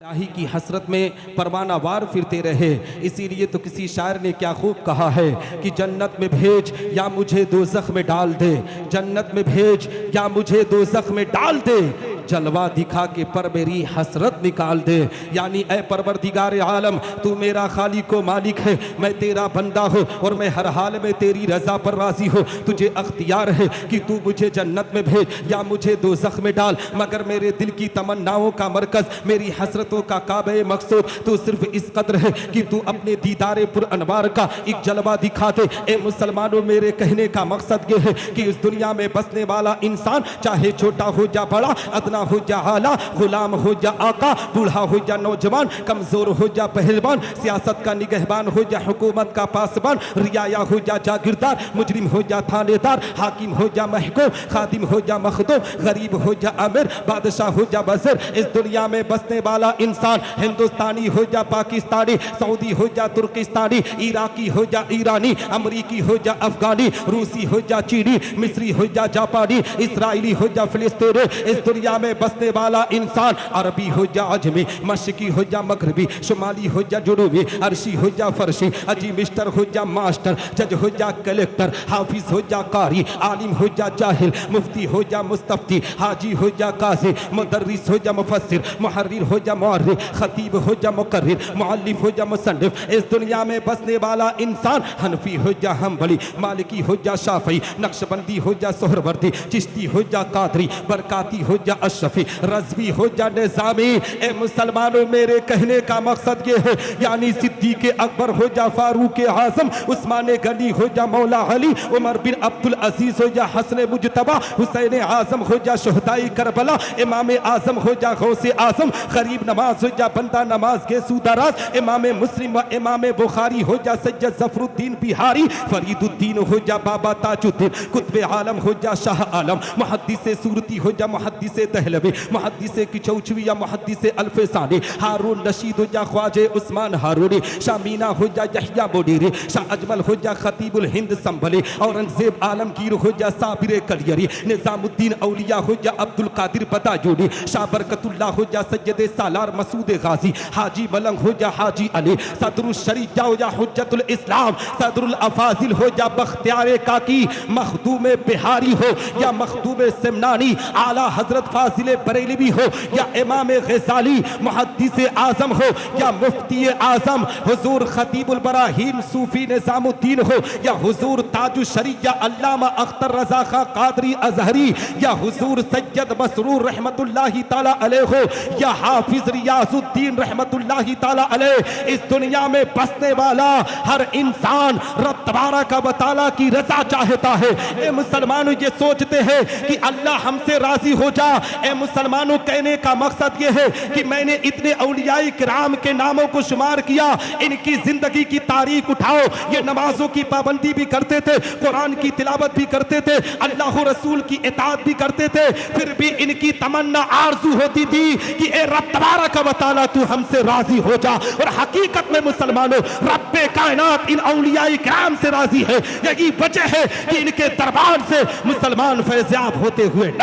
इलाही की हसरत में परवाना वार फिरते रहे। इसीलिए तो किसी शायर ने क्या खूब कहा है कि जन्नत में भेज या मुझे दोज़ख में डाल दे, जन्नत में भेज या मुझे दोज़ख में डाल दे, जलवा दिखा के पर मेरी हसरत निकाल दे। यानी ऐ परवरदिगार आलम, तू मेरा खालिक व मालिक है, मैं तेरा बंदा हूँ और मैं हर हाल में तेरी रजा पर राजी हूँ। तुझे अख्तियार है कि तू मुझे जन्नत में भेज या मुझे दोज़ख में डाल, मगर मेरे दिल की तमन्नाओं का मरकज़, मेरी हसरतों का काबे मकसूद तो सिर्फ इस कदर है कि तू अपने दीदारे पुर अनवार का एक जलवा दिखा दे। ए मुसलमानों, मेरे कहने का मकसद ये है कि इस दुनिया में बसने वाला इंसान चाहे छोटा हो या बड़ा, अदना हो या आला, गुलाम हो या आका, बूढ़ा हो या नौजवान, कमजोर हो या पहलवान, सियासत का निगहबान हो या हुकूमत का पासबान, रियाया हो या जागीरदार, मुजरिम हो या थानेदार, हाकिम हो या महकूम, खादिम हो या मखदूम, गरीब हो या अमीर, बादशाह हो या वज़ीर, इस दुनिया में बसने वाला इंसान हिंदुस्तानी हो या पाकिस्तानी, सऊदी हो या तुर्किस्तानी, इराकी हो या ईरानी, अमरीकी हो या अफगानी, रूसी हो या चीनी, मिस्री हो या जापानी, इसराइली हो या फिलिस्तीनी, इस दुनिया में बसने वाला इंसान अरबी हो या अजमी, मशरकी हो या मगरबी, शुमाली हो या जुनूबी, अरशी हो या फरशी, अजी मिस्टर हो या मास्टर, जज हो या कलेक्टर, हाफिज हो या कारी, आलिम हो या जाहिल, मुफ्ती हो या मुस्तफ्ती, हाजी हो या काजी, मुदर्रिस हो या मुफस्सिर, मुहर्रिर हो या मुअर्रिख, खतीब हो या मुकर्रिर, मुअल्लिफ हो या मुसन्निफ, इस दुनिया में बसने वाला इंसान हनफी हो या हम्बली, मालिकी हो या शाफी, नक्शबंदी हो या सोहरवर्दी, चिश्ती हो या कादरी, बरकाती हो या अशरफी, रज़वी हो या निज़ामी। ए मुसलमानों, मेरे कहने का मकसद ये है, यानी सिद्दीक़ अकबर हो या फारूक आज़म, उस्मान गनी हो या मौला अली, उमर बिन अब्दुल अजीज हो या हसन मुजतबा, हुसैन आज़म हो या शुहदाई करबला, इमाम आज़म हो या गौसे आज़म, गरीब नवाज हो या बंदा नमाज के सूदाराज, इमाम मुस्लिम व इमाम बुखारी हो या सैयद ज़फरुद्दीन बिहारी, फरीदुद्दीन हो या बाबा ताजुद्दीन, कुतुब आलम हो या शाह आलम, मुहद्दिस सूरती हो या मुहद्दिस दहलवी, मुहद्दिस किचौचवी या मुहद्दिस अल्फसानी, हारून रशीद हो या ख्वाजे उस्मान हारूनी, शामीना हो या यहया मुनीरी, शाह अजमल हो या खतीबुल हिंद संभली, औरंगजेब आलमगीर हो या साबिर कलियरी, निज़ामुद्दीन औलिया हो या अब्दुल कादिर बदायूनी, शाह बरकतुल्लाह हो या सैयद सालार मसूद गाजी, हाजी मलंग हो या हाजी अली, सदरुल शरीया हो या हुज्जतुल इस्लाम, सदरुल अफाजिल हो या बख्तियार काकी, मखदूम बिहारी हो या मखदूम सिमनानी, आला हजरत फाजिल बरेलवी हो या इमाम गज़ाली, मुहद्दिस आज़म हो या मुफ्ती आज़म, हुजूर खतीबुल बराहीन सूफी निज़ामुद्दीन हो या हुजूर ताजुल शरीया अल्लामा अख्तर रज़ा खां कादरी अज़हरी, या हुजूर सैयद मसरूर रहमतुल्लाहि ताला अलैह हो या हाफिज रियाजुद्दीन रहमतुल्लाहि ताला अलैह, इस दुनिया में बसने वाला हर इंसान रब तबारक व तआला की रजा चाहता है। ए मुसलमानों, ये सोचते हैं कि अल्लाह हमसे राजी हो जा। ए मुसलमानों, कहने का मकसद ये है कि मैंने इतने औलियाए किराम के नामों को शुमार किया, इनकी जिंदगी की तारीख उठाओ। ये नमाजों की पाबंदी भी करते थे, कुरान की तिलावत भी करते थे, अल्लाह रसूल की इताअत भी करते थे, फिर भी इनकी तमन्ना आरज़ू होती थी कि ए रब तबारक व तआला तू हमसे राजी हो जा। और हकीकत में मुसलमानों, रब्बे कायनात इन औलियाए किराम से राजी है। यही वजह है कि इनके दरबार से मुसलमान फैज़याब होते हुए है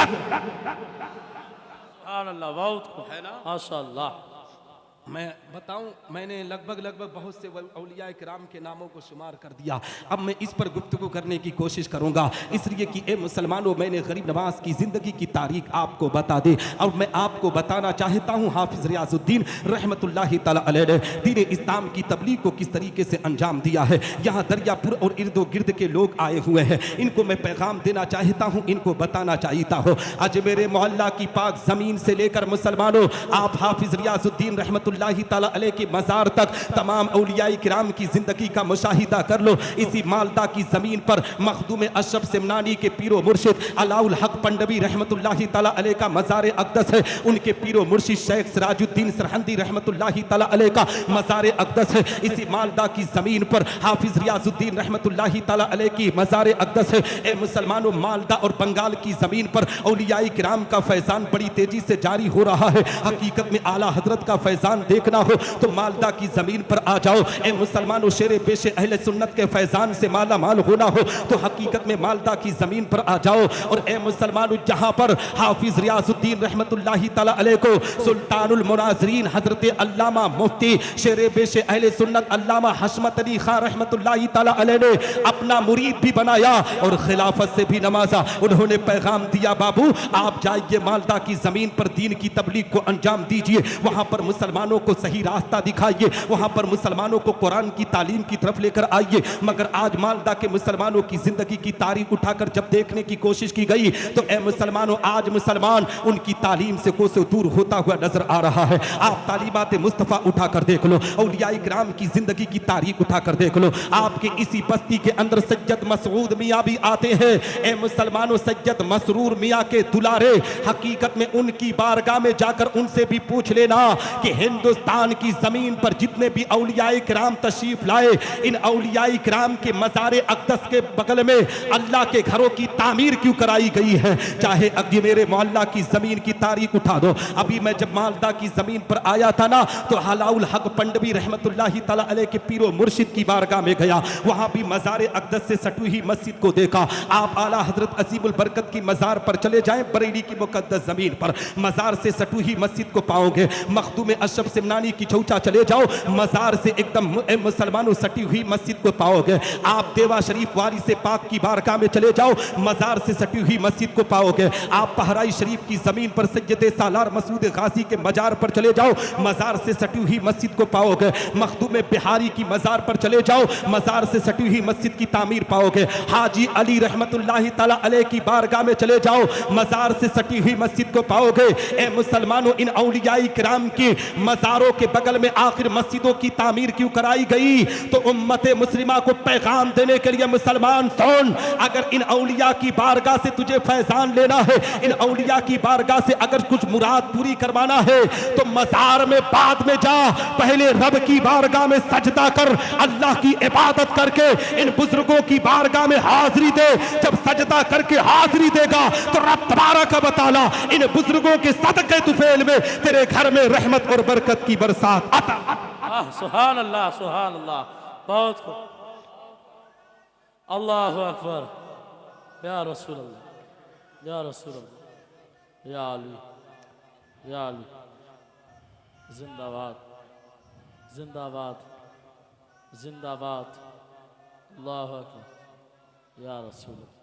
ना। माशाअल्लाह। मैं बताऊं, मैंने लगभग बहुत से औलिया किराम के नामों को शुमार कर दिया। अब मैं इस पर गुफ्तगू करने की कोशिश करूंगा, इसलिए कि ए मुसलमानों, मैंने गरीब नवाज की ज़िंदगी की तारीख आपको बता दे। और मैं आपको बताना चाहता हूं हाफिज़ रियाजुद्दीन रहमतुल्लाहि ताला अलैह ने दीन इस्लाम की तबलीग को किस तरीके से अंजाम दिया है। यहाँ दरियापुर और इर्द गिर्द के लोग आए हुए हैं, इनको मैं पैगाम देना चाहता हूँ, इनको बताना चाहता हूँ। आज मेरे मोहल्ला की पाक ज़मीन से लेकर मुसलमानों, आप हाफिज़ रियाजुद्दीन रहमतुल्लाहि ताला अलैह की मज़ार तक तमाम औलियाए किराम की ज़िंदगी का मुशाहिदा कर लो। इसी मालदा की ज़मीन पर मखदूम अशरफ सिमनानी के पीरो मुर्शिद अलाउल हक पंडवी रहमतुल्लाहि ताला अलैह का मज़ार अक़दस है। उनके पीरो मुर्शिद शेख सिराजुद्दीन सरहंदी रहमतुल्लाहि ताला अलैह का मज़ार अक़दस है। इसी मालदा की ज़मीन पर हाफिज़ रियाजुद्दीन रहमतुल्लाहि ताला अलैह की मज़ार अक़दस है। ए मुसलमानों, मालदा और बंगाल की ज़मीन पर औलियाए किराम का फैज़ान बड़ी तेज़ी से जारी हो रहा है। हकीकत में आला हज़रत का फैज़ान देखना हो तो मालदा की जमीन पर आ जाओ। ए मुसलमानों, शेरे पेशे अहले सुन्नत के फैजान से माला माल होना हो तो हकीकत में मालदा की जमीन पर आ जाओ। और ए मुसलमानों, जहां पर हाफिज रियाजुद्दीन रहमतुल्लाहि तआला अलैह को सुल्तानुल मुनाज़रीन हजरत अल्लामा मुफ्ती शेरे पेशे अहले सुन्नत अल्लामा हशमत अली खां रहमतुल्लाहि तआला अलैह ने अपना मुरीद भी बनाया और खिलाफत से भी नवाजा। उन्होंने पैगाम दिया, बाबू आप जाइए मालदा की जमीन पर दीन की तबलीग को अंजाम दीजिए, वहां पर मुसलमानों को सही रास्ता दिखाइए, वहां पर मुसलमानों को कुरान की तालीम की तरफ लेकर आइए। मगर आज मालदा के मुसलमानों की जिंदगी की तारीख उठाकर जब देखने की कोशिश की गई तो ए मुसलमानों, आज मुसलमान उनकी तालीम से कोसों दूर होता हुआ नजर आ रहा है। आप तालीमात मुस्तफ़ा उठाकर देख लो, औलियाए किराम की जिंदगी की तारीख उठाकर देख लो। आपके इसी बस्ती के अंदर सज्जद मसरूर मियाँ भी आते हैं। ए मुसलमानों, सज्जद मसरूर मियाँ के दुलारे, हकीकत में उनकी बारगाह में जाकर उनसे भी पूछ लेना कि हिंदुस्तान की जमीन पर जितने भी औलियाए किराम तशरीफ लाए, इन औलियाए किराम के मज़ारे अक़दस के बगल में अल्लाह के घरों की तामीर क्यों कराई गई है। चाहे अभी मेरे मोहल्ला की जमीन की तारीख उठा दो। अभी मैं जब मालदा की जमीन पर आया था ना तो हलाउल हक पंडवी रहमतुल्लाहि तआला अलैह के पीरो मुर्शिद की बारगाह में गया, वहां भी मज़ारे अक़दस से सटी हुई मस्जिद को देखा। आप आला हजरत अजीमुल बरकत की मज़ार पर चले जाएं, बरेली की मुक़द्दस जमीन पर मज़ार से सटी हुई मस्जिद को पाओगे। मखदूम अशरफ सिमनानी की चौचा चले जाओ, मज़ार से एकदम मुसलमानों सटी हुई मस्जिद को पाओगे। आप देवा शरीफ वारी से पाक की बारगाह में चले जाओ, मज़ार से सटी हुई मस्जिद को पाओगे। आप पहराई शरीफ की जमीन पर सैयद सालार मसूद गाजी के मजार पर चले जाओ, मज़ार से सटी हुई मस्जिद को पाओगे। मखदूम बिहारी की मज़ार पर चले जाओ, मज़ार से सटी हुई मस्जिद की तामीर पाओगे। हाजी अली रहमतुल्लाहि तआला अलैह की बारगाह में चले जाओ, मज़ार से सटी हुई मस्जिद को पाओगे। ए मुसलमानों, इन औलियाए किराम की मज़ारों के बगल में आखिर मस्जिदों की तामीर क्यों कराई गई? तो उम्मत मुस्लिमा को पैगाम देने के लिए मुसलमान सुन, अगर इन औलिया की बारगाह से तुझे फैजान लेना है, इन औलिया की बारगाह से अगर कुछ मुराद पूरी करवाना है तो मज़ार में बाद में जा, पहले रब की बारगाह में सजदा कर, अल्लाह की इबादत करके इन बुजुर्गों की बारगाह में हाजिरी दे। जब सजदा करके हाजिरी देगा तो रब तबारक व तआला इन बुजुर्गों के सदक़े तुफैल में तेरे घर में रहमत और बरकत की बरसात अता। सुभान अल्लाह, सुभान अल्लाह, बहुत खूब। अल्लाहु अकबर, या रसूल अल्लाह, या रसूल अल्लाह, या अली, या अली, जिंदाबाद, जिंदाबाद, जिंदाबाद, अल्लाहु अकबर, या रसूल अल्लाह।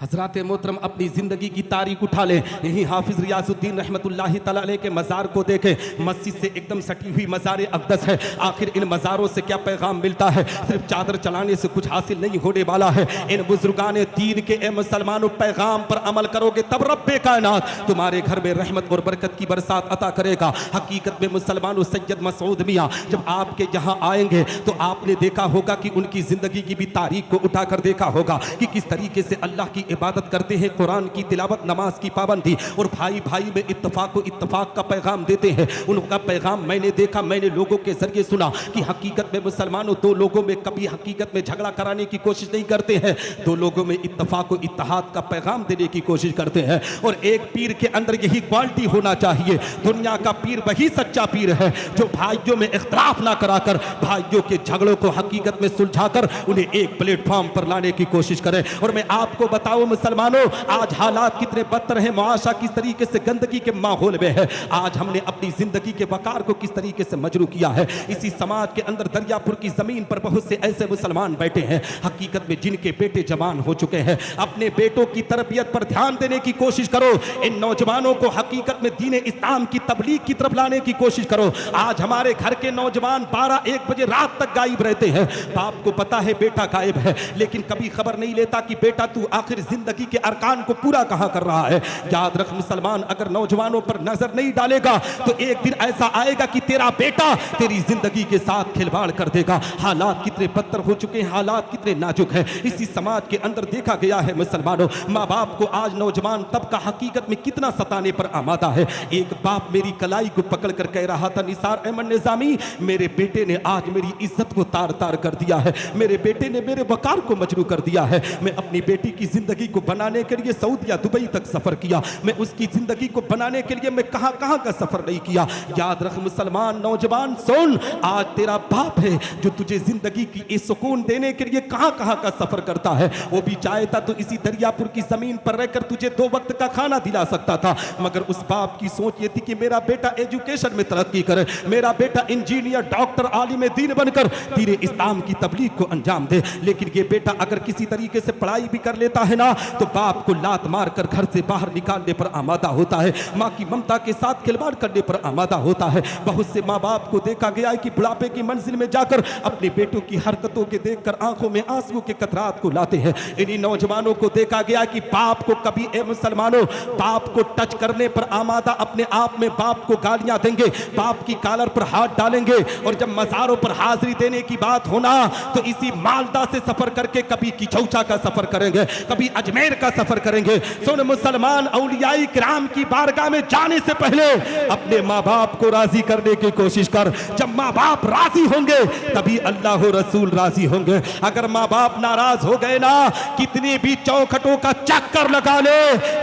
हजरात मोहतरम, अपनी ज़िंदगी की तारीख उठा लें। यहीं हाफिज़ रियाजुद्दीन रहमतुल्लाहि तआला अलैह के मज़ार को देखें, मस्जिद से एकदम सटी हुई मज़ार अक़दस है। आखिर इन मज़ारों से क्या पैगाम मिलता है? सिर्फ चादर चलाने से कुछ हासिल नहीं होने वाला है। इन बुजुर्गान दीन के ए मुसलमानों पैगाम पर अमल करोगे तब रब्बे कायनात तुम्हारे घर में रहमत और बरकत की बरसात अता करेगा। हकीकत में मुसलमानों, सैयद मसूद मियाँ जब आपके यहाँ आएंगे तो आपने देखा होगा कि उनकी ज़िंदगी की भी तारीख को उठाकर देखा होगा कि किस तरीके से अल्लाह की इबादत करते हैं, कुरान की तिलावत, नमाज की पाबंदी और भाई भाई में इत्तफाक का पैगाम देते हैं। उनका पैगाम मैंने देखा, मैंने लोगों के जरिए सुना कि हकीकत में मुसलमानों दो लोगों में कभी हकीकत में झगड़ा कराने की कोशिश नहीं करते हैं, दो लोगों में इत्तफाक और इत्तेहाद का पैगाम देने की कोशिश करते हैं। और एक पीर के अंदर यही क्वालिटी होना चाहिए। दुनिया का पीर वही सच्चा पीर है जो भाइयों में इख्तलाफ ना कराकर भाइयों के झगड़ों को हकीकत में सुलझाकर उन्हें एक प्लेटफॉर्म पर लाने की कोशिश करे। और मैं आपको बताऊं मुसलमानों, आज हालात कितने बदतर हैं, मुआशरा किस तरीके से गंदगी के माहौल में है। आज हमने अपनी जिंदगी के वकार को किस तरीके से मजरू किया है। इसी समाज के अंदर दरियापुर की जमीन पर बहुत से ऐसे मुसलमान बैठे हैं हकीकत में जिनके बेटे जवान हो चुके हैं। अपने बेटों की तरबियत पर ध्यान देने की कोशिश करो। इन नौजवानों को हकीकत में दीन इस्लाम की तबलीग की तरफ लाने की कोशिश करो। आज हमारे घर के नौजवान 12-1 बजे रात तक गायब रहते हैं। बाप को पता है बेटा गायब है, लेकिन कभी खबर नहीं लेता कि बेटा तू आखिर जिंदगी के अरकान को पूरा कहां कर रहा है। याद रख मुसलमान, अगर नौजवानों पर नजर नहीं डालेगा तो एक दिन ऐसा आएगा कि तेरा बेटा तेरी जिंदगी के साथ खिलवाड़ कर देगा। हालात कितने बदतर हो चुके हैं, हालात कितने नाजुक हैं। इसी समाज के अंदर देखा गया है मुसलमानों, माँ बाप को आज नौजवान तबका हकीकत में कितना सताने पर आमादा है। एक बाप मेरी कलाई को पकड़ कर कह रहा था, निसार अहमद निजामी, मेरे बेटे ने आज मेरी इज्जत को तार तार कर दिया है, मेरे बेटे ने मेरे वकार को मजरू कर दिया है। मैं अपनी बेटी की जिंदगी ज़िंदगी को बनाने के लिए सऊदी या दुबई तक सफ़र किया, मैं उसकी ज़िंदगी को बनाने के लिए मैं कहाँ कहाँ का सफ़र नहीं किया। याद रख मुसलमान नौजवान, सुन, आज तेरा बाप है जो तुझे ज़िंदगी की इस सुकून देने के लिए कहाँ कहाँ का सफ़र करता है। वो भी चाहता तो इसी दरियापुर की ज़मीन पर रहकर तुझे 2 वक्त का खाना दिला सकता था, मगर उस बाप की सोच ये थी कि मेरा बेटा एजुकेशन में तरक्की करे, मेरा बेटा इंजीनियर, डॉक्टर, आलिम दीन बनकर दीन इस्लाम की तबलीग को अंजाम दे। लेकिन ये बेटा अगर किसी तरीके से पढ़ाई भी कर लेता है ना, तो बाप को लात मार कर घर से बाहर निकालने पर आमादा होता है, माँ की ममता के साथ खिलवाड़ करने पर आमादा होता है। बहुत से माँ बाप को देखा गया है कि बुढ़ापे की मंजिल में जाकर अपने बेटों की हरकतों के देखकर आंखों में आंसू के कतरात को लाते हैं। इन्हीं नौजवानों को देखा गया कि बाप को कभी, ए मुसलमानों, बाप को टच करने पर आमादा अपने आप में बाप को गालियां देंगे, बाप की कालर पर हाथ डालेंगे, और जब मज़ारों पर हाजिरी देने की बात होना तो इसी मालदा से सफर करके कभी किचौचा का सफर करेंगे, कभी अजमेर का सफर करेंगे। सुन मुसलमान, औलियाई किराम की बारगाह में जाने से पहले अपने माँ बाप को राजी करने की कोशिश कर। जब माँ बाप राजी होंगे तभी अल्लाह रसूल राजी होंगे। अगर माँ बाप नाराज हो गए ना, कितनी भी चौखटों का चक्कर लगा ले,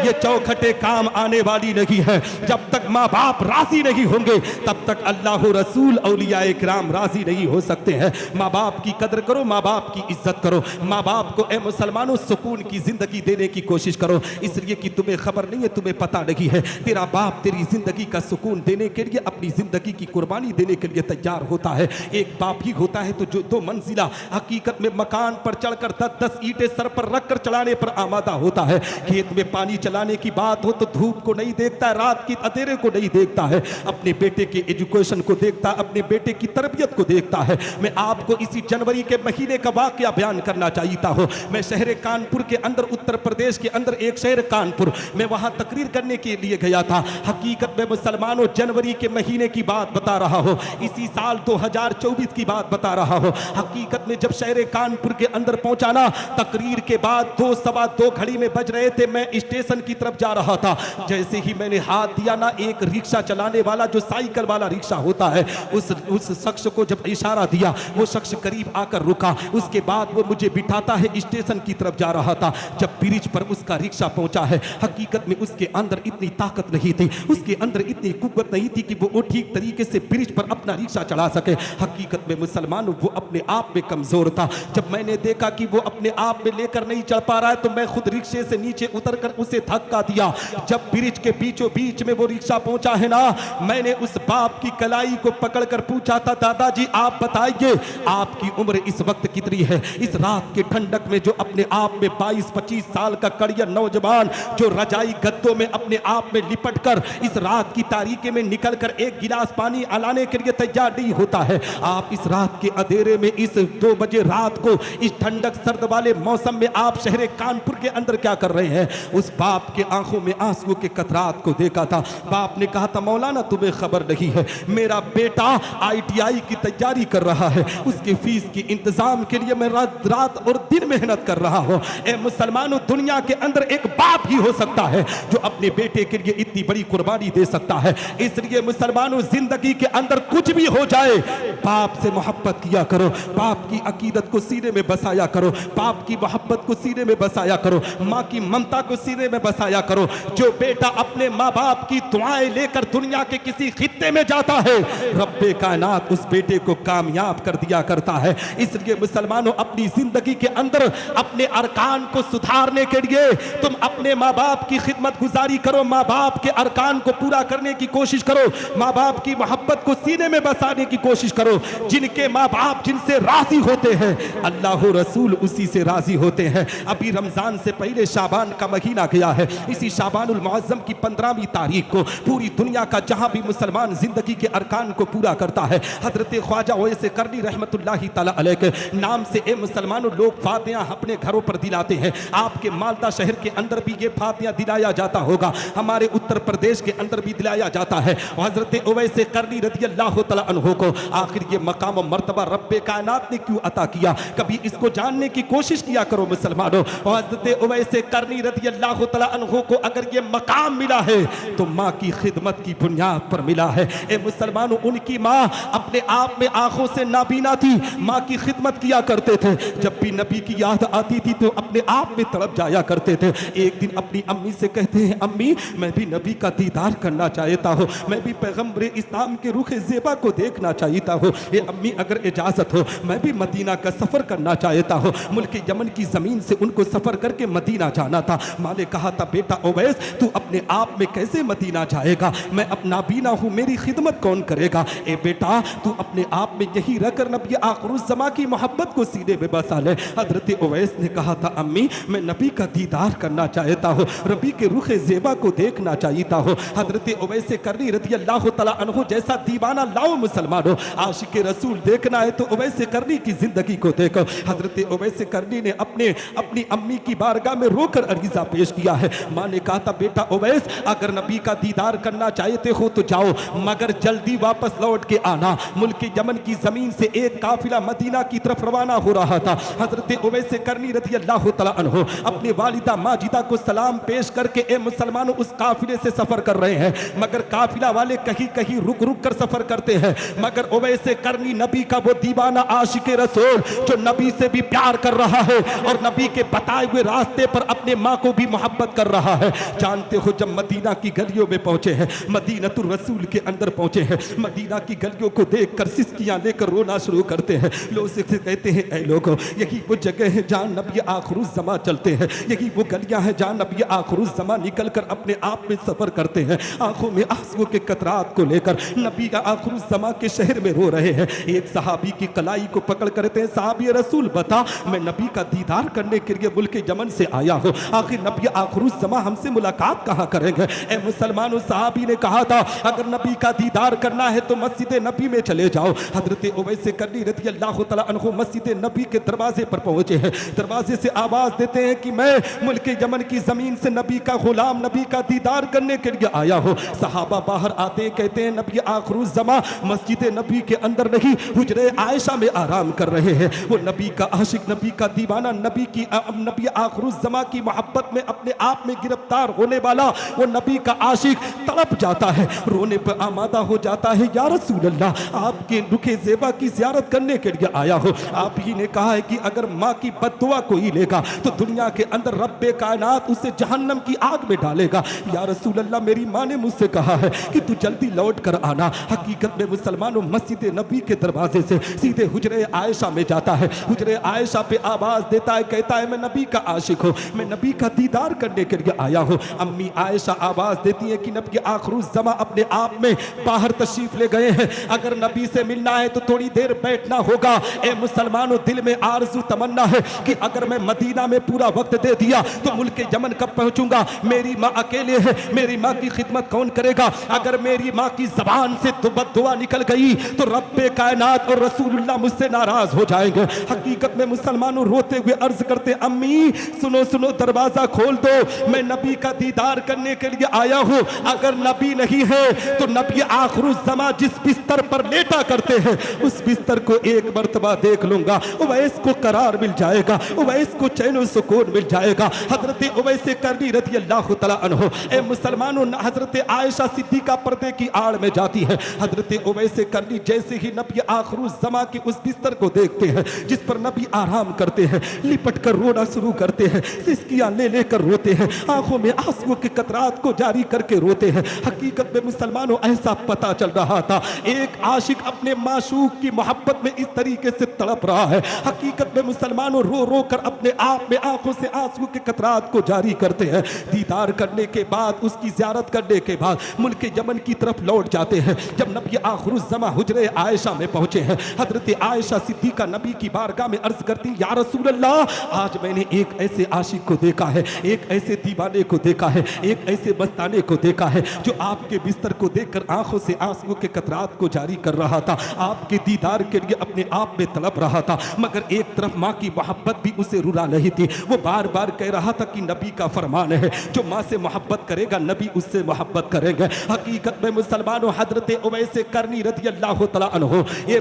ये चौखटे काम आने वाली नहीं है। जब तक माँ बाप राजी नहीं होंगे तब तक अल्लाह रसूल औलियाए किराम राजी नहीं हो सकते हैं। माँ बाप की कदर करो, माँ बाप की इज्जत करो, माँ बाप को ए मुसलमानों सुकून की जिंदगी देने की कोशिश करो, इसलिए कि तुम्हें खबर नहीं है, तुम्हें पता नहीं है, तेरा बाप तेरी जिंदगी का सुकून देने के लिए अपनी जिंदगी की कुर्बानी देने के लिए तैयार होता है। एक बाप ही होता है तो जो 2 मंजिला हकीकत में मकान पर चढ़कर 10-10 ईंटें सर पर रखकर चलाने पर आमादा होता है। खेत में पानी चलाने की बात हो तो धूप को नहीं देखता है, रात की अंधेरे को नहीं देखता है, अपने बेटे के एजुकेशन को देखता, अपने बेटे की तरबियत को देखता है। मैं आपको इसी जनवरी के महीने का वाकया बयान करना चाहता हूँ। मैं शहर कानपुर के अंदर, उत्तर प्रदेश के अंदर एक शहर कानपुर, मैं वहाँ तकरीर करने के लिए गया था। हकीकत में मुसलमानों जनवरी के महीने की बात बता रहा हूँ, इसी साल 2024 की बात बता रहा हूँ। हकीकत में जब शहर कानपुर के अंदर पहुंचा ना, तकरीर के बाद 2-2:15 घड़ी में बज रहे थे, मैं स्टेशन की तरफ जा रहा था। जैसे ही मैंने हाथ दिया ना, एक रिक्शा चलाने वाला, जो साइकिल वाला रिक्शा होता है, उस शख्स को जब इशारा दिया, वो शख्स करीब आकर रुका। उसके बाद वो मुझे बिठाता है, स्टेशन की तरफ जा रहा था। जब ब्रिज पर उसका रिक्शा पहुंचा है, हकीकत में उसके अंदर इतनी ताकत नहीं थी, उसके अंदर इतनी कुव्वत नहीं थी कि वो ठीक तरीके से ब्रिज पर अपना रिक्शा चला सके। हकीकत में मुसलमान, वो अपने आप में कमजोर था। जब मैंने देखा कि वो अपने आप में लेकर नहीं चल पा रहा है, तो मैं खुद रिक्शे से नीचे उतरकर उसे धक्का दिया। जब ब्रिज के बीचों बीच में वो रिक्शा पहुंचा है ना, मैंने उस बाप की कलाई को पकड़कर पूछा था, दादाजी आप बताइए आपकी उम्र इस वक्त कितनी है? इस रात के ठंडक में जो अपने आप में 22-25 साल का कड़िया नौजवान, जो रजाई गद्दों में अपने आप में लिपट कर इस रात की तारीकी में निकल कर एक गिलास पानी अलाने के लिए तैयार नहीं होता है, आप इस रात के अंधेरे में, इस 2 बजे रात को, इस ठंडक सर्द वाले मौसम में आप शहर कानपुर के अंदर क्या कर रहे हैं? उस बाप के आंखों में आंसू के कतरात को देखा था। बाप ने कहा था, मौलाना तुम्हें खबर नहीं है, मेरा बेटा ITI की तैयारी कर रहा है, उसकी फीस की इंतजाम के लिए मैं रात और दिन मेहनत कर रहा हूं। ए मुसलमानों, दुनिया के अंदर एक बाप ही हो सकता है जो अपने बेटे के लिए इतनी बड़ी कुर्बानी दे सकता है। इसलिए मुसलमानों, जिंदगी के अंदर कुछ भी हो जाए, बाप से मोहब्बत किया करो, बाप की अकीदत को सीने में बसाया करो, बाप की मोहब्बत को सीने में बसाया करो, माँ की ममता को सीने में बसाया करो। जो बेटा अपने माँ बाप की दुआएं लेकर दुनिया के किसी खित्ते में जाता है, रब्बे कायनात उस बेटे को कामयाब कर दिया करता है। इसलिए मुसलमानों, अपनी जिंदगी के अंदर अपने अरकान को सुधारने के लिए तुम अपने माँ बाप की खिदमत गुजारी करो, माँ बाप के अरकान को पूरा करने की कोशिश करो, माँ बाप की मोहब्बत को सीने में बसाने की कोशिश करो। जिनके माँ बाप जिनसे राजी होते हैं, अल्लाह रसूल उसी से राजी होते हैं। अभी रमजान से पहले शाबान का महीना गया है। इसी शाबानुल मुअज्जम की 15वीं तारीख को पूरी दुनिया का जहां भी मुसलमान जिंदगी के अरकान को पूरा करता है, हजरत ख्वाजा ओवैस करनी रहमतुल्लाहि तआला अलैह के नाम से ए मुसलमानों लोग फातिहा अपने घरों पर दिलाते हैं। आपके मालदा शहर के अंदर भी ये फातिहा दिलाया जाता होगा, हमारे उत्तर प्रदेश के अंदर भी दिलाया जाता है। हजरत ओवैस करनी रज़ियल्लाहु तआला अन्हु को आखिर ये मकाम और मर्तबा रब्बे कायनात ने क्यों अता किया, कभी इसको जानने की कोशिश किया करो मुसलमानों। हजरत ओवैस करनी रज़ियल्लाहु तआला अन्हु को अगर ये मकाम मिला है तो माँ की खिदमत की बुनियाद पर मिला है। ए मुसलमानों, उनकी माँ अपने आप में आंखों से नाबीना थी, माँ की खिदमत किया करते थे। जब भी नबी की याद आती थी तो अपने आप में में तड़प जाया करते थे। एक दिन अपनी अम्मी से कहते हैं, अम्मी मैं भी नबी का दीदार करना चाहता हूँ, मैं भी पैगम्बर इस्लाम के रुख ज़ेबा को देखना चाहता हूँ। ये अम्मी अगर इजाज़त हो मैं भी मदीना का सफ़र करना चाहता हूँ। मुल्क यमन की ज़मीन से उनको सफ़र करके मदीना जाना था। माँ ने कहा था, बेटा उवैस तू अपने आप में कैसे मदीना जाएगा, मैं अपना बीना हूँ, मेरी खिदमत कौन करेगा। ए बेटा तू अपने आप में यही रखकर नबी आखिरुज़्ज़मा की मोहब्बत को सीने में बसा ले। हज़रत उवैस ने कहा था, अम्मी मैं नबी का दीदार करना चाहता हूँ, नबी के रुख ज़ेबा को देखना चाहता हूँ। हज़रत उवैस करनी रज़ी अल्लाह तआला अन्हु जैसा दीवाना लाओ मुसलमानों, आशिक रसूल देखना है तो उवैस करनी की जिंदगी को देखो। हज़रत उवैस करनी ने अपनी अम्मी की बारगाह में रोकर अरीज़ा पेश किया है। माँ ने कहा था, बेटा उवैस अगर नबी का दीदार करना चाहते हो तो जाओ, मगर जल्दी वापस लौट के आना। मुल्क यमन की जमीन से एक काफिला मदीना की तरफ रवाना हो रहा था। हज़रत उवैस करनी रज़ी अल्लाह तआला अन्हु अपनी वालिदा माजिदा को सलाम पेश करके, ए मुसलमानों उस काफिले से सफर कर रहे हैं, मगर काफिला वाले कहीं कहीं रुक रुक कर सफर करते हैं। मगर उवैस करनी नबी का वो दीवाना आशिक रसूल जो नबी से भी प्यार कर रहा है और नबी के बताए हुए रास्ते पर अपने माँ को भी मोहब्बत कर रहा है। जानते हो जब मदीना की गलियों में पहुंचे हैं, मदीनतुर रसूल के अंदर पहुंचे हैं, मदीना की गलियों को देखकर सिसकियां लेकर रोना शुरू करते हैं। लोग से कहते हैं, ऐ लोगों यही वो जगह है जहाँ नबी आखिरुज़्ज़मा चलते हैं, यही वो गलियां हैं जहाँ नबी आखिरुज़्ज़मा निकल कर अपने आप में सफर करते हैं। आंखों में आंसुओं के कतरात को लेकर नबी आखिरुज़्ज़मा के शहर में रो रहे हैं। एक सहाबी की कलाई को पकड़ करते हैं, साहबी रसूल बता मैं नबी का दीदार करने के लिए मुल्क यमन से आया हूँ, आखिर नबी आखिरुज़्ज़मा हमसे मुलाकात कहाँ करेंगे। ए मुसलमानों, सहाबी ने कहा था अगर नबी का दीदार करना है तो मस्जिद नबी में चले जाओ। हज़रत उवैस करनी रज़ी अल्लाह तआला अन्हु मस्जिद नबी के दरवाजे पर पहुंचे हैं। दरवाजे से आवाज़ देते हैं कि मैं मुल्क यमन की ज़मीन से नबी का गुलाम नबी का दीदार करने के लिए आया हूँ। सहाबा बाहर आते कहते हैं, नबी आखिरुज़्ज़मा मस्जिद नबी के अंदर नहीं, हुजरे आयशा में आराम कर रहे हैं। वो नबी का आशिक, नबी का दीवाना, नबी आखिरुज़्ज़मा की मोहब्बत में अपने आप में गिरफ्तार होने वाला वो नबी का आशिक तड़प जाता है, रोने पर आमादा हो जाता है। या रसूल अल्लाह आपके रुखे ज़ेबा की ज़ियारत करने के लिए आया हो। आप ही ने कहा है कि अगर माँ की बद्दुआ कोई लेगा तो दुनिया के अंदर रब्बे कायनात उसे जहन्नम की आग में डालेगा। या रसूल अल्लाह मेरी माँ ने मुझसे कहा है कि तू जल्दी लौट कर आना। हकीकत में मुसलमानों मस्जिद नबी के दरवाजे से सीधे हुजरे आयशा में जाता है। हुजरे आयशा पे आवाज़ देता है, कहता है मैं नबी का आशिक हूँ, मैं नबी का दीदार करने के लिए आया हूँ। अम्मी आयशा आवाज़ देती है कि नबी आखिरुज़्ज़मा अपने आप में बाहर तशरीफ ले गए हैं, अगर नबी से मिलना है तो थोड़ी देर बैठना होगा। ए मुसलमानों, दिल में आरज़ू तमन्ना है कि अगर मैं मदीना में पूरा वक्त दे दिया तो मुल्क यमन कब पहुंचूंगा। मेरी माँ अकेले है, मेरी माँ की खिदमत कौन करेगा। अगर मेरी माँ की जबान से दुआ निकल गई तो रब्बे कायनात और रसूलुल्लाह मुझसे नाराज हो जाएंगे। हकीकत में मुसलमानों रोते हुए अर्ज करते, अम्मी सुनो सुनो, दरवाजा खोल दो, मैं नबी का दीदार करने के लिए आया हूँ। अगर नबी नहीं है तो नबी आखिरुज़्ज़मा जिस बिस्तर पर लेटा करते हैं उस बिस्तर को एक मर्तबा देख लूंगा, उवैस को करार मिल जाएगा, उवैस को चैन और सुकून मिल जाएगा। हजरत उवैस करनी रज़ी अल्लाह तआला अन्हु, ए मुसलमानों, हजरत आयशा सिद्दीका पर्दे की आड़ में जाती है। हजरत उवैस करनी जैसे ही नबी आखिरुज़्ज़मा के उस बिस्तर को देखते हैं जिस पर नबी आराम करते हैं, लिपट कर रोना शुरू करते हैं, सिसकियां ले लेकर रोते हैं, आंखों में आंसुओं के कतरात को जारी करके रोते हैं। हकीकत में मुसलमानों ऐसा पता चल रहा था एक आशिक अपने माशूक की मोहब्बत में इस तरीके से तड़प रहा है। हकीकत में मुसलमानों रो रो कर अपने आप में आंखों से आंसू के कतरात को जारी करते हैं। दीदार करने के बाद, उसकी ज़ियारत करने के बाद मुल्क यमन की तरफ लौट जाते हैं। जब नबी आखिरुज़्ज़मा हुजरे आयशा में पहुंचे हैं, हजरत आयशा सिद्दीका नबी की बारगाह में अर्ज करती, या रसूल अल्लाह, आज मैंने एक ऐसे आशिक को देखा है, एक ऐसे दीवाने को देखा है, एक ऐसे मस्ताने को देखा है जो आपके बिस्तर को देखकर आंखों से आंसुओं के कतरात को जारी कर रहा था, आपके दीदार के लिए अपने आप में तड़प रहा था, मगर एक तरफ माँ की मोहब्बत भी उसे रुला रही थी। वो बार बार कह रहा था कि नबी का फरमान है, जो माँ से मोहब्बत करेगा नबी उससे मोहब्बत करेंगे। हकीकत में मुसलमानों, हजरत उवैस करनी रज़ी अल्लाह तआला अन्हु ये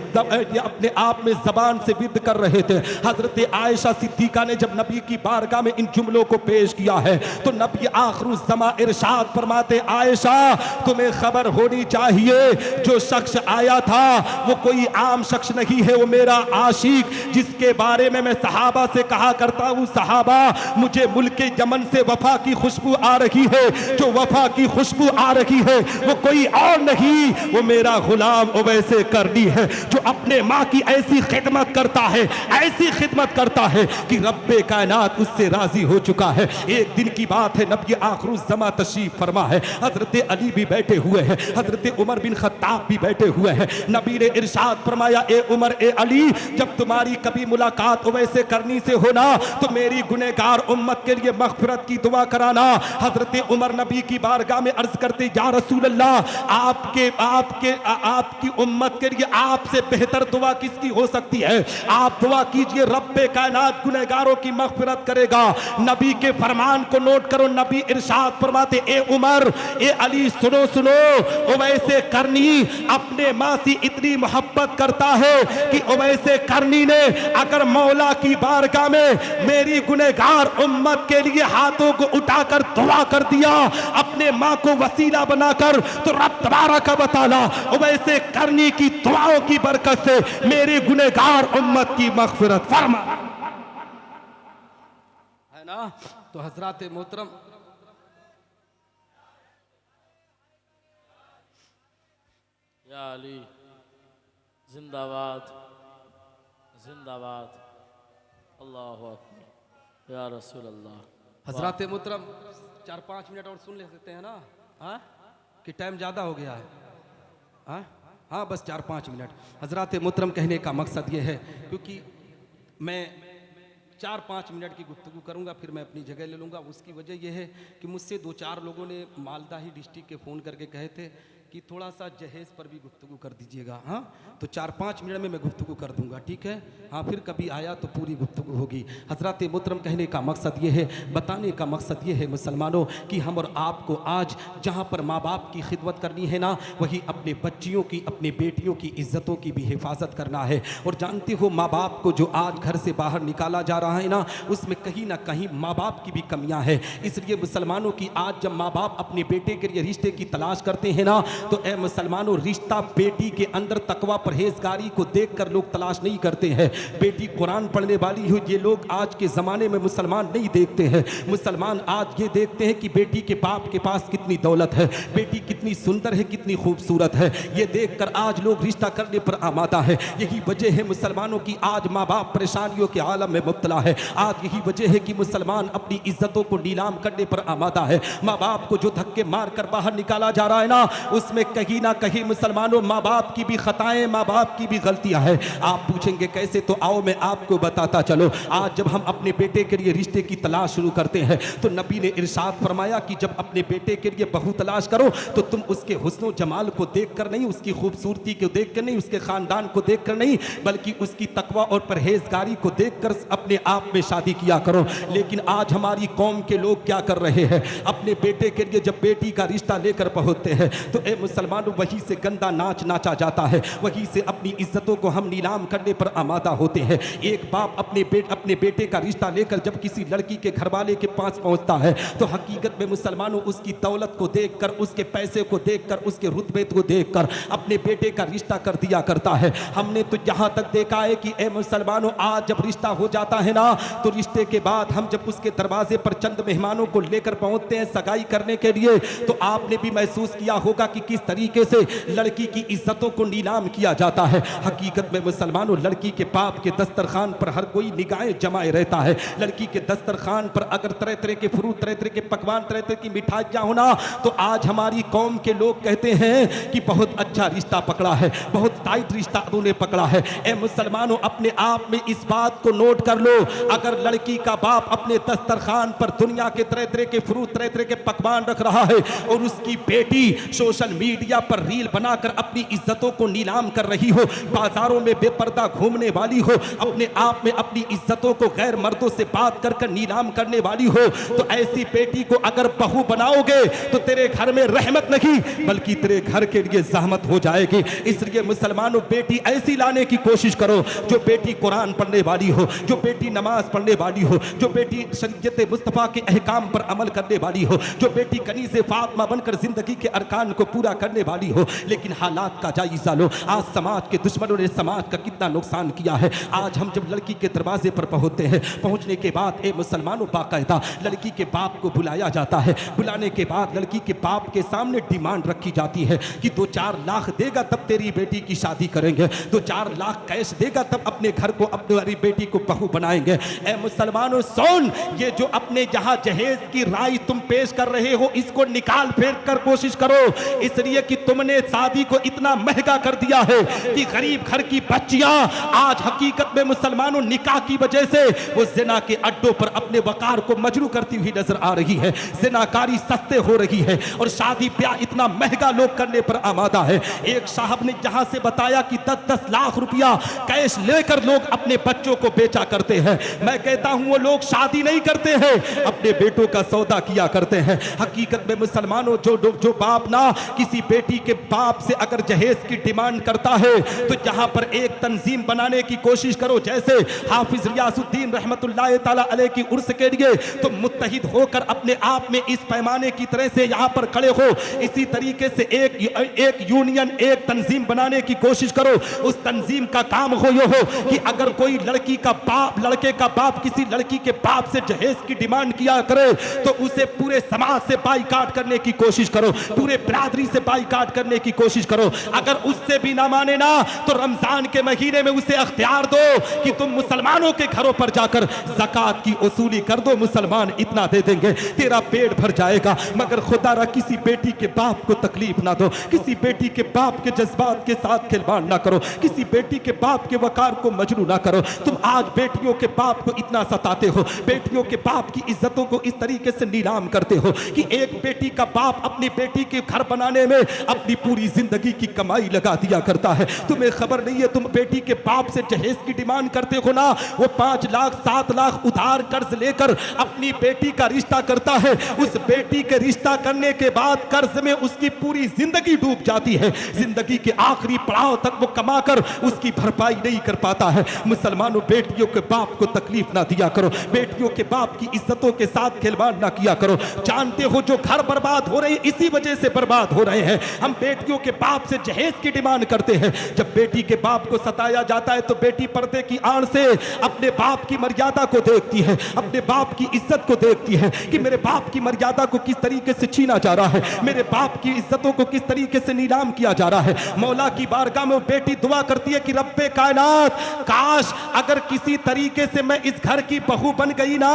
अपने आप में जबान से विद कर रहे थे। हजरत आयशा सिद्दीका ने जब नबी की बारगाह में इन जुमलों को पेश किया है तो नबी आखिरुज़्ज़मा इरशाद फरमाते, आयशा तुम्हें खबर होनी चाहिए जो शख्स आया था वो कोई आम शख्स नहीं है, वो मेरा आशिक जिसके बारे में मैं सहाबा से कहा करता हूँ, सहाबा मुझे मुल्क यमन से वफा की खुशबू आ रही है, जो वफा की खुशबू आ रही है वो कोई और नहीं, वो मेरा गुलाम उवैसे करनी है, जो अपने माँ की ऐसी खिदमत करता है, ऐसी खिदमत करता है कि रब्बे कायनात उससे राजी हो चुका है। एक दिन की बात है, नबी आखिरुज़्ज़मा तशरीफ फरमा है, हजरत अली भी बैठे हुए हैं, हजरत उमर बिन खत्ताब भी बैठे हुए हैं। नबी ने इरशाद फरमाया, ए उमर ए अली, जब तुम्हारी कभी मुलाकात वैसे करनी से होना तो मेरी गुनहगार उम्मत के लिए मग़फ़िरत की दुआ कराना। हजरत उमर नबी की बारगाह में अर्ज करते, या रसूल अल्लाह, आपकी उम्मत के लिए आपसे बेहतर दुआ किसकी हो सकती है? आप दुआ कीजिए, रब्बे कायनात गुनहगारों की मग़फ़िरत करेगा। नबी के फरमान को नोट करो, नबी इरशाद फरमाते, ए उमर ए अली, सुनो सुनो, उवैसे करनी अपने माँ से इतनी मोहब्बत करता है कि उवैसे करनी ने अगर मौला की बारगाह में मेरी गुनहगार उम्मत के लिए हाथों को उठाकर दुआ कर दिया, अपने माँ को वसीला बनाकर, तो रब तबारक व तआला उवैसे करनी की दुआओं की बरकत से मेरी गुनहगार उम्मत की मग़फ़िरत फरमा, है ना। तो हजरात मोहतरम, या अली जिंदाबाद जिंदाबाद, अल्लाहु अकबर, या रसूल अल्लाह। हजरात मोहतरम 4-5 मिनट और सुन ले सकते हैं ना? हाँ, कि टाइम ज़्यादा हो गया है? हाँ हाँ, बस 4-5 मिनट। हजरात मोहतरम, कहने का मकसद ये है, क्योंकि मैं 4-5 मिनट की गुफ्तगू करूंगा, फिर मैं अपनी जगह ले लूँगा। उसकी वजह यह है कि मुझसे 2-4 लोगों ने मालदा ही डिस्ट्रिक्ट के फ़ोन करके कहे थे कि थोड़ा सा जहेज़ पर भी गुफ्तगू कर दीजिएगा। हाँ, तो 4-5 मिनट में मैं गुफ्तगू कर दूंगा, ठीक है? हाँ, फिर कभी आया तो पूरी गुफ्तगू होगी। हजरत मोहतरम, कहने का मकसद ये है, बताने का मकसद ये है मुसलमानों, कि हम और आपको आज जहाँ पर माँ बाप की खिदमत करनी है ना, वही अपने बच्चियों की, अपने बेटियों की इज़्ज़तों की भी हिफाजत करना है। और जानते हो, माँ बाप को जो आज घर से बाहर निकाला जा रहा है ना, उसमें कहीं ना कहीं माँ बाप की भी कमियाँ हैं। इसलिए मुसलमानों की आज जब माँ बाप अपने बेटे के लिए रिश्ते की तलाश करते हैं ना, तो ए मुसलमानों, रिश्ता बेटी के अंदर तकवा परहेजगारी को देखकर लोग तलाश नहीं करते हैं। बेटी कुरान पढ़ने वाली हो, ये लोग आज के ज़माने में मुसलमान नहीं देखते हैं। मुसलमान आज ये देखते हैं कि बेटी के बाप के पास कितनी दौलत है, बेटी कितनी सुंदर है, कितनी खूबसूरत है। ये देखकर आज लोग रिश्ता करने पर आमादा है। यही वजह है मुसलमानों की आज माँ बाप परेशानियों के आलम में मुब्तला है। आज यही वजह है कि मुसलमान अपनी इज्जतों को नीलाम करने पर आमादा है। माँ बाप को जो धक्के मार कर बाहर निकाला जा रहा है ना, उसमें कहीं ना कहीं मुसलमानों माँ बाप की भी खताएं, माँ बाप की भी गलतियां हैं। आप पूछेंगे कैसे, तो आओ मैं आपको बताता चलो। आज जब हम अपने बेटे के लिए रिश्ते की तलाश शुरू करते हैं, तो नबी ने इरशाद फरमाया कि जब अपने बेटे के लिए बहू तलाश करो, तो तुम उसके हुस्न जमाल को देख कर नहीं, उसकी खूबसूरती को देख कर नहीं, उसके खानदान को देख कर नहीं, बल्कि उसकी तकवा और परहेजगारी को देख कर अपने आप में शादी किया करो। लेकिन आज हमारी कौम के लोग क्या कर रहे हैं, अपने बेटे के लिए जब बेटी का रिश्ता लेकर पहुंचते हैं, तो ए मुसलमान, वहीं से गंदा नाच नाचा जाता है, वहीं से अपनी इज्जतों को हम नीलाम करने पर आमादा होते हैं। एक बाप अपने बेटे का रिश्ता लेकर जब किसी लड़की के घरवाले के पास पहुंचता है, तो हकीकत में मुसलमानों उसकी दौलत को देखकर, उसके पैसे को देखकर, उसके रुतबे को देखकर अपने बेटे का रिश्ता कर दिया करता है। हमने तो यहाँ तक देखा है कि ए मुसलमानों, आज जब रिश्ता हो जाता है ना, तो रिश्ते के बाद हम जब उसके दरवाजे पर चंद मेहमानों को लेकर पहुंचते हैं सगाई करने के लिए, तो आपने भी महसूस किया होगा कि किस तरीके से लड़की की इज्जतों को नीलाम किया जाता है। हकीकत में मुसलमानों, लड़की के बाप के दस्तरखान पर हर कोई निगाहें जमाए रहता है। लड़की के दस्तरखान पर अगर तरह तरह के फ्रूट, तरह तरह के पकवान, तरह तरह की मिठाइयाँ होना, तो आज हमारी कौम के लोग कहते हैं कि बहुत अच्छा रिश्ता पकड़ा है, बहुत टाइट रिश्ता उन्होंने पकड़ा है। ए मुसलमानों, अपने आप में इस बात को नोट कर लो, अगर लड़की का बाप अपने दस्तरखान पर दुनिया के तरह तरह के फ्रूट, तरह तरह के पकवान रख रहा है, और उसकी बेटी सोशल मीडिया पर रील बनाकर अपनी इज्जतों को नीलाम कर रही हो, बाजारों में बेपर्दा घूमने वाली हो, अपने आप में अपनी इज्जतों को गैर मर्दों से बात कर नीलाम करने वाली हो, तो ऐसी बेटी को अगर बहू बनाओगे तो तेरे घर में रहमत नहीं नहीं बल्कि तेरे घर के लिए ज़हमत हो जाएगी। इसलिए मुसलमानों, बेटी ऐसी लाने की कोशिश करो जो बेटी कुरान पढ़ने वाली हो, जो बेटी नमाज पढ़ने वाली हो, जो बेटी शरीयत मुस्तफ़ा के अहकाम पर अमल करने वाली हो, जो बेटी कनीज़े फातिमा बनकर जिंदगी के अरकान को पूरा करने वाली हो। लेकिन हालात का जायजा लो, आज समाज के दुश्मनों ने समाज का कितना नुकसान किया है। आज हम जब लड़की के दरवाजे पर पहुंचते हैं, पहुंचने के बाद ए मुसलमानों, बाकायदा लड़की के बाप को बुलाया जाता है। बुलाने के बाद लड़की के बाप के सामने डिमांड रखी जाती है कि 2-4 लाख देगा तब तेरी बेटी की शादी करेंगे, 2-4 लाख कैश देगा तब अपने घर को, अपनी बेटी को बहू बनाएंगे। ए मुसलमानों सुन, ये जो अपने जहां जहेज की राय तुम पेश कर रहे हो, इसको निकाल फेंक कर कोशिश करो। इसलिए कि तुमने शादी को इतना महंगा कर दिया है कि गरीब घर की बच्चियां आज हकीकत में मुसलमानों निकाह की वजह से वो जिना के अड्डों पर अपने वकार को मजरू करती हुई नजर आ रही है। जिनाकारी सस्ते हो रही है और शादी ब्याह इतना महंगा लोग करने पर आमादा है। एक साहब ने जहां से बताया कि 10-10 लाख रुपया कैश लेकर लोग अपने बच्चों को बेचा करते हैं। मैं कहता हूं वो लोग शादी नहीं करते हैं, अपने बेटों का सौदा किया करते हैं। हकीकत में मुसलमानों, जो बाप ना किसी बेटी के बाप से अगर जहेज की डिमांड करता है तो जहां पर एक तंजीम बनाने की कोशिश करो, जैसे हाफिज रियासुद्दीन रहमतुल्लाह ताला अलैह की उर्स के लिए तो मुत्तहिद होकर अपने आप में इस पैमाने की तरह से यहां पर खड़े हो। इसी तरीके से एक यूनियन, एक तंजीम बनाने की कोशिश करो। उस तंजीम का काम हो कि अगर कोई लड़के का बाप किसी लड़की के बाप से जहेज की डिमांड किया करे तो उसे पूरे समाज से बाइकाट करने की कोशिश करो, पूरे बिरादरी से बाइकाट करने की कोशिश करो। अगर उससे भी ना माने ना तो रमजान के महीने में उसे अख्तियार दो कि तुम मुसलमानों के घरों पर जाकर ज़कात की वसूली कर दो, मुसलमान इतना दे देंगे, तेरा पेट भर जाएगा। मगर खुदा किसी बेटी के बाप को तकलीफ ना दो, किसी बेटी के बाप के जज्बात के साथ खिलवाड़ ना करो, किसी बेटी के बाप के वकार को मजरू ना करो। तुम आज बेटियों के बाप को इतना सताते हो, बेटियों के बाप की इज्जतों को इस तरीके से नीलाम करते हो कि एक बेटी का बाप अपनी बेटी के घर बनाने में अपनी पूरी जिंदगी की कमाई लगा दिया करता है। तुम्हें खबर नहीं है, तुम बेटी के बाप से जहेज की डिमांड करते हो ना, वो 5 लाख 7 लाख उधार कर्ज लेकर अपनी बेटी का रिश्ता करता है। उस बेटी के रिश्ता करने के बाद कर्ज में उसकी पूरी जिंदगी डूब जाती है। जिंदगी के आखिरी पड़ाव तक वो कमाकर उसकी भरपाई नहीं कर पाता है। मुसलमानों, बेटियों के बाप को तकलीफ ना दिया करो, बेटियों के बाप की इज्जतों के साथ खिलवाड़ ना किया करो। जानते हो जो घर बर्बाद हो रहे हैं इसी वजह से बर्बाद हो रहे हैं। हम बेटियों के बाप से जहेज की डिमांड करते हैं। जब बेटी के बाप को सताया जाता है तो बेटी पर्दे की आड़ से अपने बाप की मर्यादा को देखती है, अपने बाप की इज्जत को देखती है कि मेरे बाप की मर्यादा को किस तरीके से छीना जा रहा है, मेरे बाप की इज्जतों को किस तरीके से नीलाम किया जा रहा है। मौला की बारगाह में बेटी दुआ करती है कि रब्बे कायनात, काश अगर किसी तरीके से मैं इस घर की बहू बन गई ना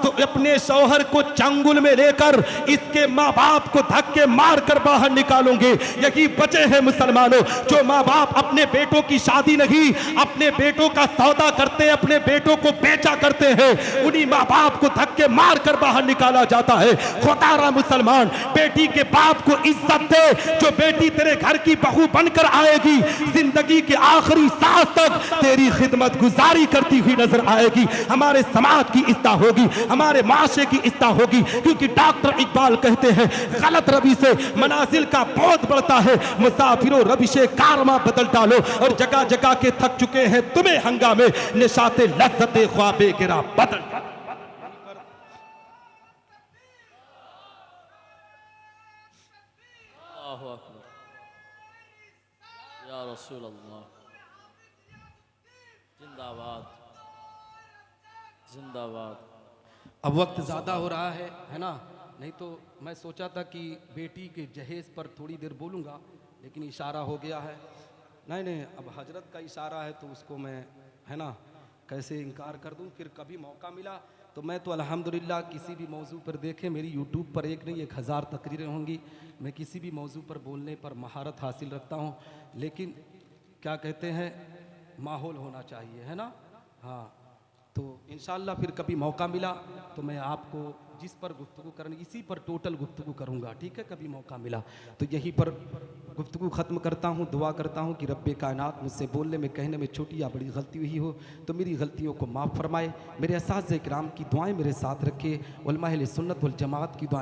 तो अपने शौहर को चंगुल में लेकर इसके माँ बाप को धक्के मार कर बाहर निकालूंगी। यही वजह है मुसलमानों, जो माँ बाप अपने बेटों की शादी नहीं, अपने बेटों का सौदा करते हैं, अपने बेटों को बेचा करते हैं, उन्हीं माँ बाप को धक्के मार कर बाहर निकाला जाता है। खुदारा मुसलमान, बेटी के बाप को इज्जत दे। जो बेटी तेरे घर की बहू बनकर आएगी, जिंदगी के आखिरी सांस तक तेरी खिदमत गुजारी करती हुई नजर आएगी। हमारे समाज की इस्लाह होगी, हमारे माशरे की इस्लाह होगी। क्योंकि डॉक्टर इकबाल कहते हैं, गलत रवि से मनाजिल का बहुत बढ़ता है, मुसाफिरों रविशे कारवां बदल डालो। और जगह जगह के थक चुके हैं तुम्हें हंगामे, निशाते लज्जते ख्वाबे गिरा बदल। या रसूल अल्लाह, जिंदाबाद जिंदाबाद। अब वक्त ज़्यादा हो रहा है ना, नहीं तो मैं सोचा था कि बेटी के जहेज पर थोड़ी देर बोलूँगा, लेकिन इशारा हो गया है। नहीं, अब हजरत का इशारा है तो उसको मैं, है ना, कैसे इनकार कर दूँ। फिर कभी मौका मिला तो मैं तो अल्हम्दुलिल्लाह किसी भी मौजू पर देखें, मेरी यूट्यूब पर एक नहीं 1000 तकरीरें होंगी। मैं किसी भी मौजू पर बोलने पर महारत हासिल रखता हूँ, लेकिन क्या कहते हैं, माहौल होना चाहिए, है ना। हाँ, तो इंशाअल्लाह फिर कभी मौका मिला तो मैं आपको जिस पर गुफ्तगू करनी, इसी पर टोटल गुफ्तगू करूँगा, ठीक है। कभी मौका मिला तो यहीं पर गुफ्तगू ख़त्म करता हूँ। दुआ करता हूँ कि रब्बे कायनात मुझसे बोलने में, कहने में छोटी या बड़ी गलती हुई हो तो मेरी गलतियों को माफ़ फरमाए। मेरे असातिज़े किराम की दुआएं मेरे साथ रखे, उलमा अहले सुन्नत वल जमात की दुआएं